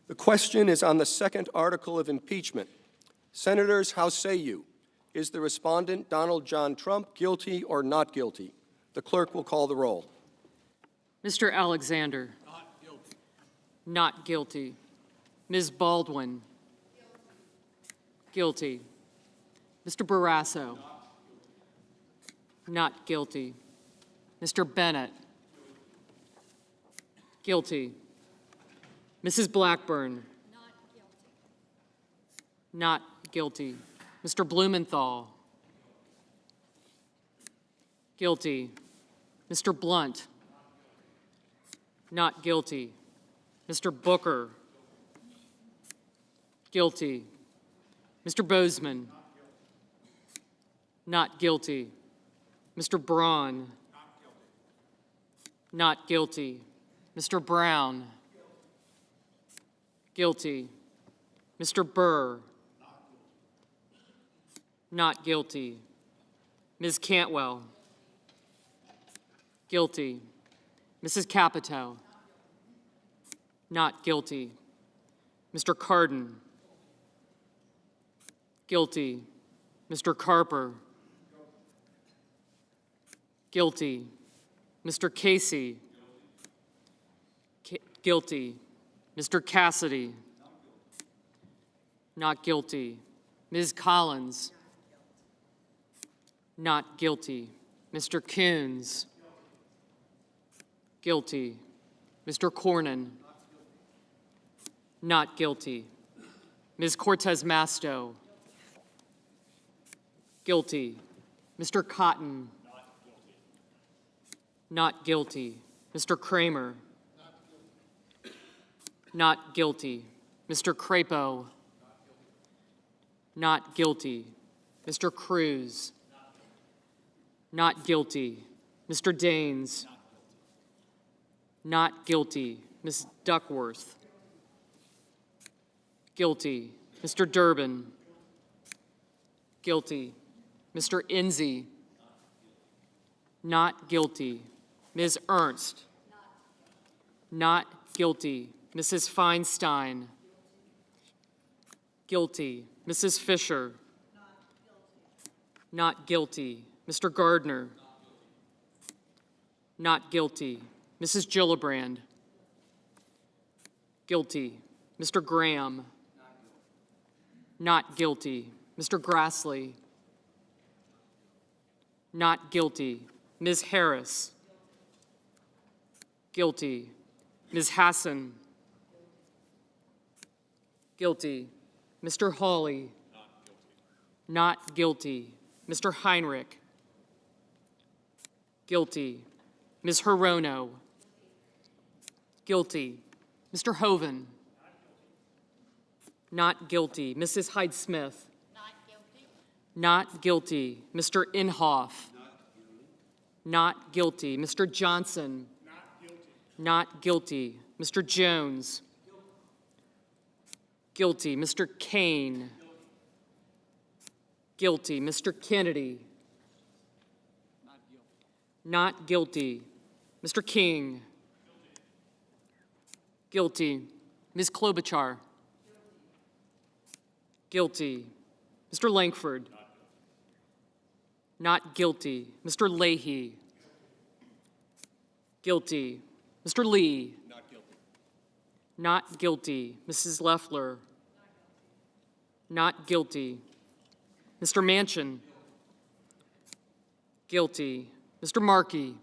The question is on the second article of impeachment. Senators, how say you? Is the respondent, Donald John Trump, guilty or not guilty? The clerk will call the roll. Mr. Alexander. Not guilty. Not guilty. Ms. Baldwin. Guilty. Mr. Barrasso. Not guilty. Mr. Bennett. Guilty. Mrs. Blackburn. Not guilty. Mr. Blumenthal. Guilty. Mr. Blunt. Not guilty. Mr. Booker. Guilty. Mr. Bozeman. Not guilty. Mr. Braun. Not guilty. Mr. Brown. Guilty. Mr. Burr. Not guilty. Ms. Cantwell. Guilty. Mrs. Capito. Not guilty. Mr. Cardin. Guilty. Mr. Carper. Guilty. Mr. Casey. Guilty. Mr. Cassidy. Not guilty. Ms. Collins. Not guilty. Mr. Coons. Guilty. Mr. Cornyn. Not guilty. Ms. Cortez Masto. Guilty. Mr. Cotton. Not guilty. Mr. Kramer. Not guilty. Mr. Crapo. Not guilty. Mr. Cruz. Not guilty. Mr. Daines. Not guilty. Ms. Duckworth. Guilty. Mr. Durbin. Guilty. Mr. Enzi. Not guilty. Ms. Ernst. Not guilty. Mrs. Feinstein. Guilty. Mrs. Fisher. Not guilty. Mr. Gardner. Not guilty. Mrs. Gillibrand. Guilty. Mr. Graham. Not guilty. Mr. Grassley. Not guilty. Ms. Harris. Guilty. Ms. Hassan. Guilty. Mr. Hawley. Not guilty. Mr. Heinrich. Guilty. Ms. Hirono. Guilty. Mr. Hoven. Not guilty. Mrs. Hyde-Smith. Not guilty. Mr. Inhofe. Not guilty. Mr. Johnson. Not guilty. Mr. Jones. Guilty. Mr. Kane. Guilty. Mr. Kennedy. Not guilty. Mr. King. Guilty. Ms. Klobuchar. Guilty. Mr. Lankford. Not guilty. Mr. Leahy. Guilty. Mr. Lee. Not guilty. Not guilty. Mrs. Loeffler. Not guilty. Mr. Manchin. Guilty. Mr. Markey.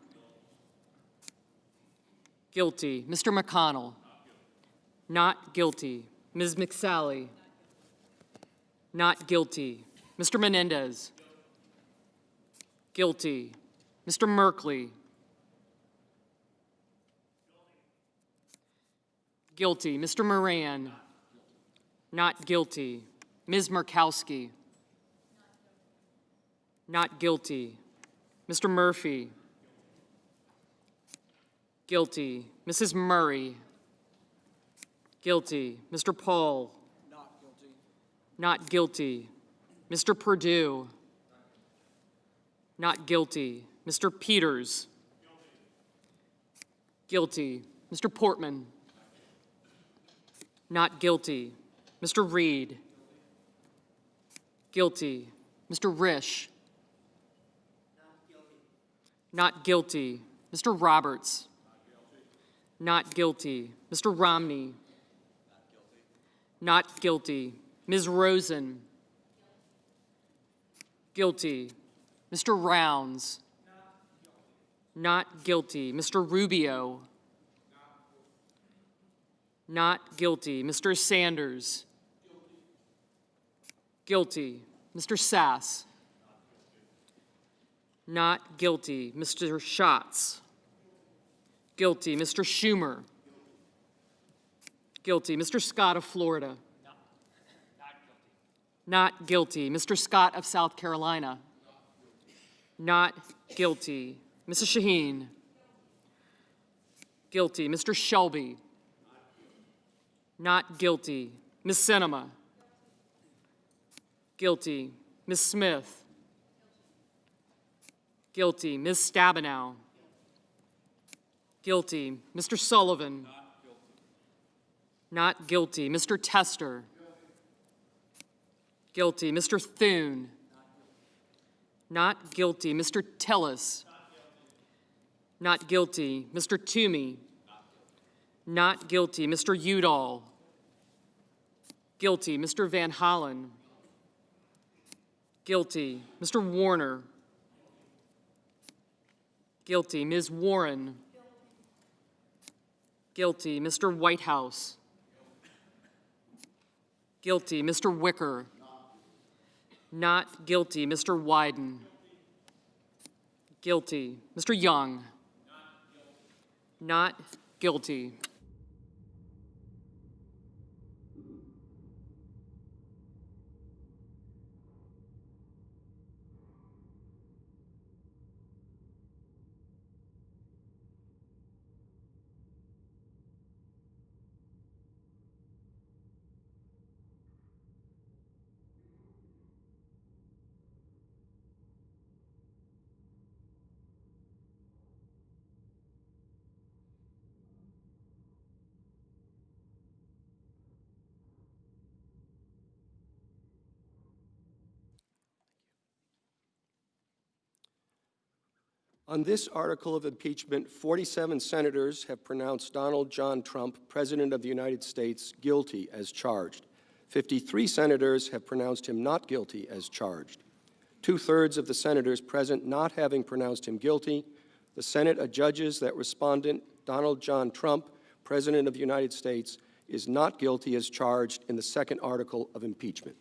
Guilty. Mr. McConnell. Not guilty. Ms. McSally. Not guilty. Mr. Menendez. Guilty. Mr. Merkley. Guilty. Mr. Moran. Not guilty. Ms. Murkowski. Not guilty. Mr. Murphy. Guilty. Mrs. Murray. Guilty. Mr. Paul. Not guilty. Not guilty. Mr. Perdue. Not guilty. Mr. Peters. Guilty. Mr. Portman. Not guilty. Mr. Reed? Guilty. Mr. Risch? Not guilty. Mr. Roberts? Not guilty. Mr. Romney? Not guilty. Ms. Rosen? Guilty. Mr. Rounds? Not guilty. Mr. Rubio? Not guilty. Mr. Sanders? Guilty. Mr. Sass? Not guilty. Mr. Schatz? Guilty. Mr. Schumer? Guilty. Mr. Scott of Florida? Not guilty. Mr. Scott of South Carolina? Not guilty. Mrs. Shaheen? Guilty. Mr. Shelby? Not guilty. Ms. Sinema? Guilty. Ms. Smith? Guilty. Ms. Stabenow? Guilty. Mr. Sullivan? Not guilty. Mr. Tester? Guilty. Mr. Thune? Not guilty. Mr. Tillis? Not guilty. Mr. Toomey? Not guilty. Mr. Udall? Guilty. Mr. Van Hollen? Guilty. Mr. Warner? Guilty. Ms. Warren? Guilty. Mr. Whitehouse? Guilty. Mr. Wicker? Not guilty. Mr. Wyden? Guilty. Mr. Young? Not guilty. On this article of impeachment, 47 senators have pronounced Donald John Trump, President of the United States, guilty as charged. 53 senators have pronounced him not guilty as charged. 2/3 of the senators present not having pronounced him guilty, the Senate adjudges that respondent Donald John Trump, President of the United States, is not guilty as charged in the second article of impeachment.